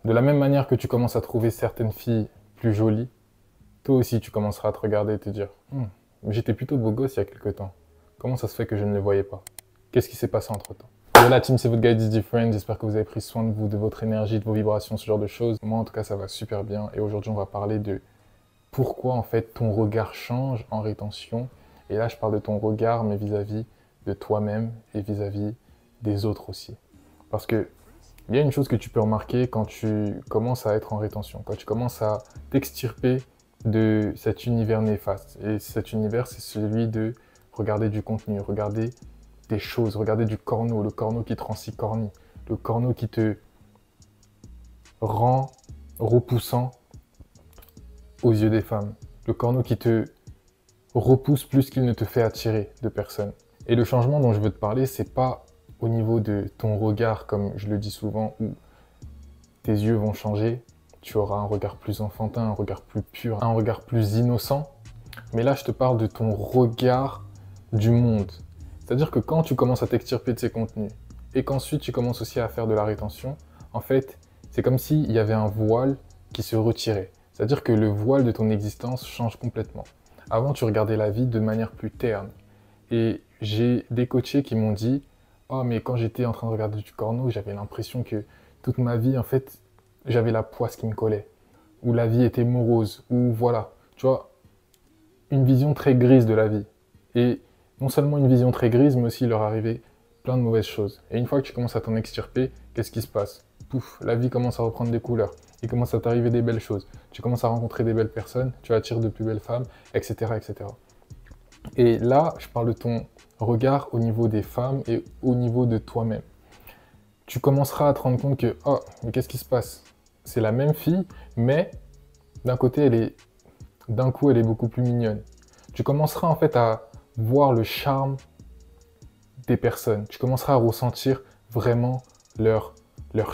De la même manière que tu commences à trouver certaines filles plus jolies, toi aussi tu commenceras à te regarder et te dire mais j'étais plutôt beau gosse il y a quelques temps. Comment ça se fait que je ne le voyais pas? Qu'est-ce qui s'est passé entre-temps? Yo la team, c'est votre guide is different. J'espère que vous avez pris soin de vous, de votre énergie, de vos vibrations, ce genre de choses. Moi en tout cas ça va super bien et aujourd'hui on va parler de pourquoi en fait ton regard change en rétention. Et là je parle de ton regard mais vis-à-vis de toi-même et vis-à-vis des autres aussi. Parce que il y a une chose que tu peux remarquer quand tu commences à être en rétention, quand tu commences à t'extirper de cet univers néfaste. Et cet univers, c'est celui de regarder du contenu, regarder des choses, regarder du corno, le corno qui te rend si corny, le corno qui te rend repoussant aux yeux des femmes, le corno qui te repousse plus qu'il ne te fait attirer de personnes. Et le changement dont je veux te parler, c'est pas au niveau de ton regard, comme je le dis souvent, où tes yeux vont changer, tu auras un regard plus enfantin, un regard plus pur, un regard plus innocent. Mais là, je te parle de ton regard du monde. C'est-à-dire que quand tu commences à t'extirper de ces contenus et qu'ensuite tu commences aussi à faire de la rétention, en fait, c'est comme s'il y avait un voile qui se retirait. C'est-à-dire que le voile de ton existence change complètement. Avant, tu regardais la vie de manière plus terne. Et j'ai des coachés qui m'ont dit « Oh, mais quand j'étais en train de regarder du corno, j'avais l'impression que toute ma vie, en fait, j'avais la poisse qui me collait. Ou la vie était morose. Ou voilà. » Tu vois, une vision très grise de la vie. Et non seulement une vision très grise, mais aussi il leur arrivait plein de mauvaises choses. Et une fois que tu commences à t'en extirper, qu'est-ce qui se passe? Pouf, la vie commence à reprendre des couleurs. Il commence à t'arriver des belles choses. Tu commences à rencontrer des belles personnes, tu attires de plus belles femmes, etc., etc. Et là, je parle de ton regard au niveau des femmes et au niveau de toi-même. Tu commenceras à te rendre compte que, oh, mais qu'est-ce qui se passe? C'est la même fille, mais d'un côté, d'un coup, elle est beaucoup plus mignonne. Tu commenceras en fait à voir le charme des personnes. Tu commenceras à ressentir vraiment leur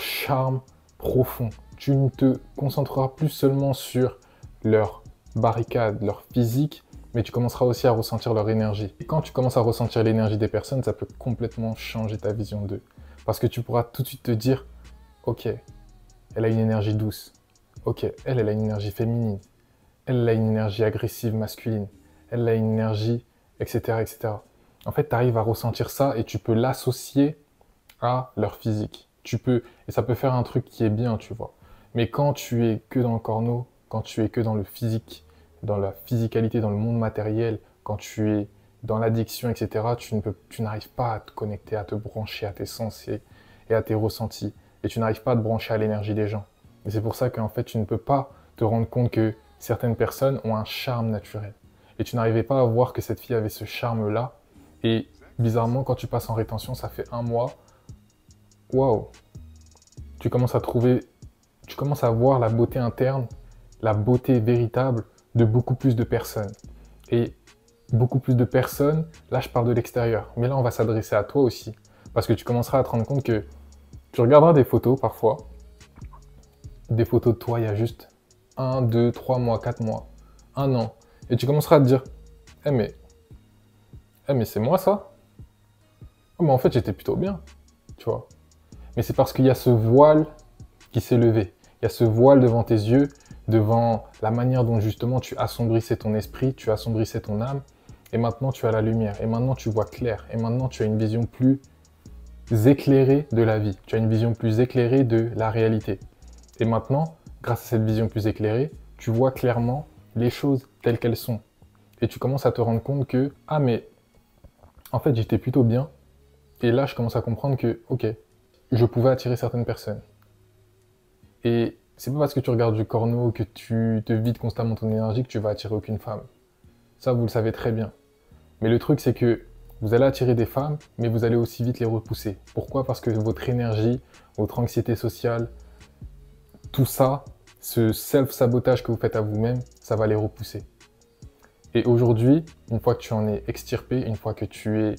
charme profond. Tu ne te concentreras plus seulement sur leur barricade, leur physique, mais tu commenceras aussi à ressentir leur énergie. Et quand tu commences à ressentir l'énergie des personnes, ça peut complètement changer ta vision d'eux. Parce que tu pourras tout de suite te dire, ok, elle a une énergie douce. Ok, elle a une énergie féminine. Elle a une énergie agressive masculine. Elle a une énergie, etc., etc. En fait, tu arrives à ressentir ça et tu peux l'associer à leur physique. Et ça peut faire un truc qui est bien, tu vois. Mais quand tu es que dans le corno, quand tu es que dans le physique, dans la physicalité, dans le monde matériel, quand tu es dans l'addiction, etc., tu n'arrives pas à te connecter, à te brancher à tes sens et à tes ressentis. Et tu n'arrives pas à te brancher à l'énergie des gens. Et c'est pour ça qu'en fait, tu ne peux pas te rendre compte que certaines personnes ont un charme naturel. Et tu n'arrivais pas à voir que cette fille avait ce charme-là. Et bizarrement, quand tu passes en rétention, ça fait un mois, waouh, tu commences à voir la beauté interne, la beauté véritable de beaucoup plus de personnes. Et beaucoup plus de personnes, là je parle de l'extérieur, mais là on va s'adresser à toi aussi. Parce que tu commenceras à te rendre compte que tu regarderas des photos parfois, des photos de toi il y a juste 1, 2, 3 mois, 4 mois, 1 an. Et tu commenceras à te dire, eh mais c'est moi ça? Oh, mais en fait j'étais plutôt bien, tu vois. Mais c'est parce qu'il y a ce voile qui s'est levé. Il y a ce voile devant tes yeux, devant la manière dont justement tu assombrissais ton esprit, tu assombrissais ton âme. Et maintenant tu as la lumière. Et maintenant tu vois clair. Et maintenant tu as une vision plus éclairée de la vie. Tu as une vision plus éclairée de la réalité. Et maintenant, grâce à cette vision plus éclairée, tu vois clairement les choses telles qu'elles sont. Et tu commences à te rendre compte que, ah mais, en fait j'étais plutôt bien. Et là je commence à comprendre que, ok, je pouvais attirer certaines personnes. Et c'est pas parce que tu regardes du corno, que tu te vides constamment ton énergie que tu vas attirer aucune femme. Ça, vous le savez très bien. Mais le truc, c'est que vous allez attirer des femmes, mais vous allez aussi vite les repousser. Pourquoi? Parce que votre énergie, votre anxiété sociale, tout ça, ce self-sabotage que vous faites à vous-même, ça va les repousser. Et aujourd'hui, une fois que tu en es extirpé, une fois que tu es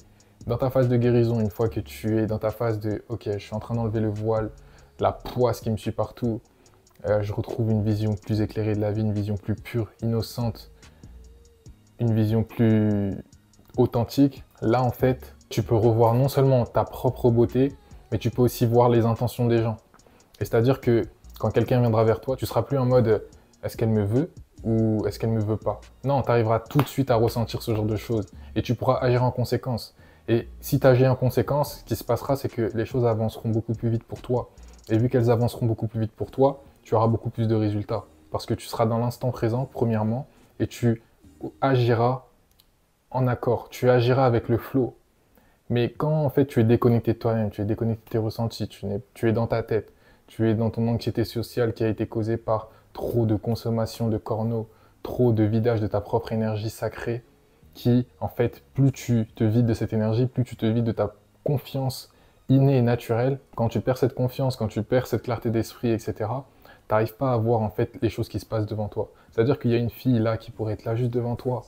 dans ta phase de guérison, une fois que tu es dans ta phase de « Ok, je suis en train d'enlever le voile, la poisse qui me suit partout, je retrouve une vision plus éclairée de la vie, une vision plus pure, innocente, une vision plus authentique », là en fait, tu peux revoir non seulement ta propre beauté, mais tu peux aussi voir les intentions des gens. Et c'est-à-dire que Quand quelqu'un viendra vers toi, tu seras plus en mode est-ce qu'elle me veut ou est-ce qu'elle me veut pas? Non, tu arriveras tout de suite à ressentir ce genre de choses et tu pourras agir en conséquence. Et si tu agis en conséquence, ce qui se passera, c'est que les choses avanceront beaucoup plus vite pour toi. Et vu qu'elles avanceront beaucoup plus vite pour toi, tu auras beaucoup plus de résultats. Parce que tu seras dans l'instant présent, premièrement, et tu agiras en accord. Tu agiras avec le flow. Mais quand en fait tu es déconnecté de toi-même, tu es déconnecté de tes ressentis, tu es dans ta tête, tu es dans ton anxiété sociale qui a été causée par trop de consommation de corneaux, trop de vidage de ta propre énergie sacrée, qui en fait, plus tu te vides de cette énergie, plus tu te vides de ta confiance innée et naturelle. Quand tu perds cette confiance, quand tu perds cette clarté d'esprit, etc., tu n'arrives pas à voir en fait les choses qui se passent devant toi. C'est-à-dire qu'il y a une fille là qui pourrait être là juste devant toi.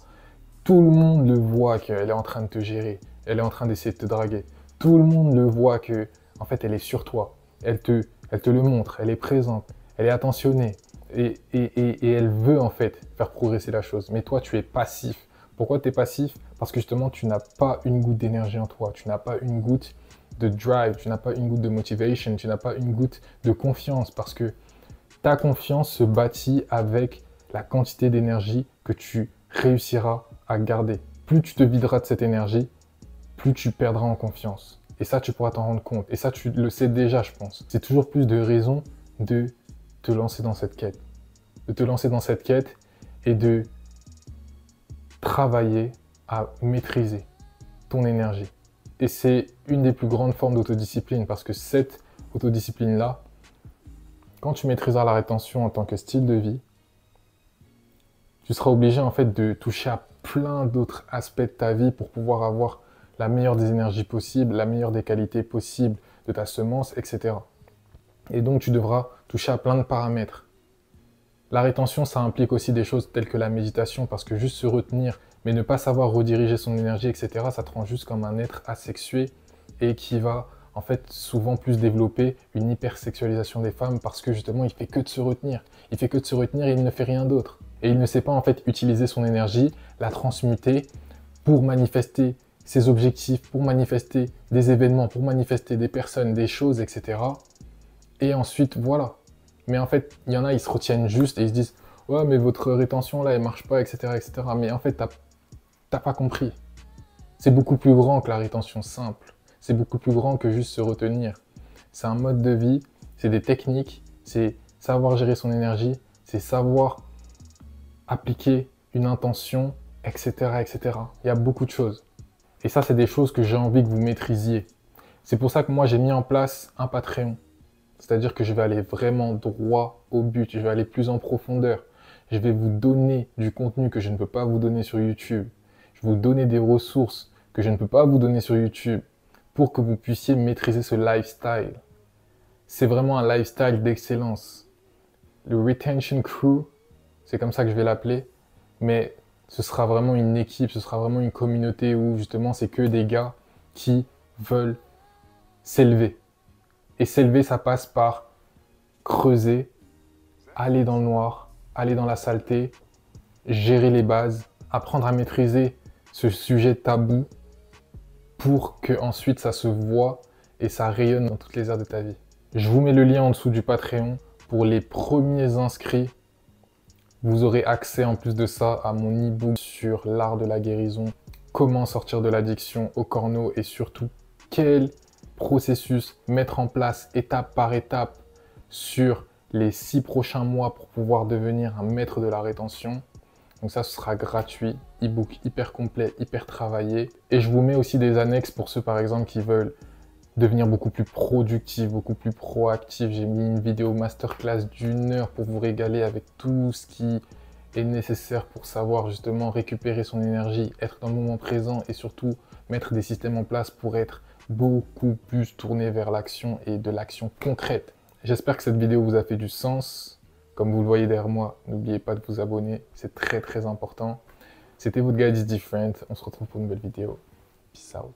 Tout le monde le voit qu'elle est en train de te gérer. Elle est en train d'essayer de te draguer. Tout le monde le voit que, en fait, elle est sur toi. Elle te le montre. Elle est présente. Elle est attentionnée. Et elle veut, en fait, faire progresser la chose. Mais toi, tu es passif. Pourquoi tu es passif? Parce que justement, tu n'as pas une goutte d'énergie en toi. Tu n'as pas une goutte de drive. Tu n'as pas une goutte de motivation. Tu n'as pas une goutte de confiance. Parce que ta confiance se bâtit avec la quantité d'énergie que tu réussiras à garder. Plus tu te videras de cette énergie, plus tu perdras en confiance. Et ça, tu pourras t'en rendre compte. Et ça, tu le sais déjà, je pense. C'est toujours plus de raisons de te lancer dans cette quête. De te lancer dans cette quête et de travailler à maîtriser ton énergie. Et c'est une des plus grandes formes d'autodiscipline parce que cette autodiscipline-là, quand tu maîtriseras la rétention en tant que style de vie, tu seras obligé en fait de toucher à plein d'autres aspects de ta vie pour pouvoir avoir la meilleure des énergies possibles, la meilleure des qualités possibles de ta semence, etc. Et donc tu devras toucher à plein de paramètres. La rétention, ça implique aussi des choses telles que la méditation, parce que juste se retenir, mais ne pas savoir rediriger son énergie, etc., ça te rend juste comme un être asexué et qui va en fait souvent plus développer une hypersexualisation des femmes parce que justement il fait que de se retenir. Il fait que de se retenir et il ne fait rien d'autre. Et il ne sait pas en fait utiliser son énergie, la transmuter pour manifester ses objectifs, pour manifester des événements, pour manifester des personnes, des choses, etc. Et ensuite, voilà. Mais en fait, il y en a, ils se retiennent juste et ils se disent « Ouais, mais votre rétention là, elle marche pas, etc. etc. » Mais en fait, t'as pas compris. C'est beaucoup plus grand que la rétention simple. C'est beaucoup plus grand que juste se retenir. C'est un mode de vie, c'est des techniques, c'est savoir gérer son énergie, c'est savoir appliquer une intention, etc., etc. Il y a beaucoup de choses. Et ça, c'est des choses que j'ai envie que vous maîtrisiez. C'est pour ça que moi, j'ai mis en place un Patreon. C'est-à-dire que je vais aller vraiment droit au but. Je vais aller plus en profondeur. Je vais vous donner du contenu que je ne peux pas vous donner sur YouTube. Je vais vous donner des ressources que je ne peux pas vous donner sur YouTube pour que vous puissiez maîtriser ce lifestyle. C'est vraiment un lifestyle d'excellence. Le Retention Crew, c'est comme ça que je vais l'appeler, mais ce sera vraiment une équipe, ce sera vraiment une communauté où justement c'est que des gars qui veulent s'élever. Et s'élever, ça passe par creuser, aller dans le noir, aller dans la saleté, gérer les bases, apprendre à maîtriser ce sujet tabou pour que ensuite ça se voit et ça rayonne dans toutes les aires de ta vie. Je vous mets le lien en dessous du Patreon pour les premiers inscrits. Vous aurez accès en plus de ça à mon e-book sur l'art de la guérison, comment sortir de l'addiction au corneau et surtout quel processus mettre en place étape par étape sur les 6 prochains mois pour pouvoir devenir un maître de la rétention. Donc ça, ce sera gratuit, e-book hyper complet, hyper travaillé. Et je vous mets aussi des annexes pour ceux par exemple qui veulent devenir beaucoup plus productif, beaucoup plus proactif. J'ai mis une vidéo masterclass d'1 heure pour vous régaler avec tout ce qui est nécessaire pour savoir justement récupérer son énergie, être dans le moment présent et surtout mettre des systèmes en place pour être beaucoup plus tourné vers l'action et de l'action concrète. J'espère que cette vidéo vous a fait du sens. Comme vous le voyez derrière moi, n'oubliez pas de vous abonner, c'est très très important. C'était votre guide is different, on se retrouve pour une nouvelle vidéo. Peace out.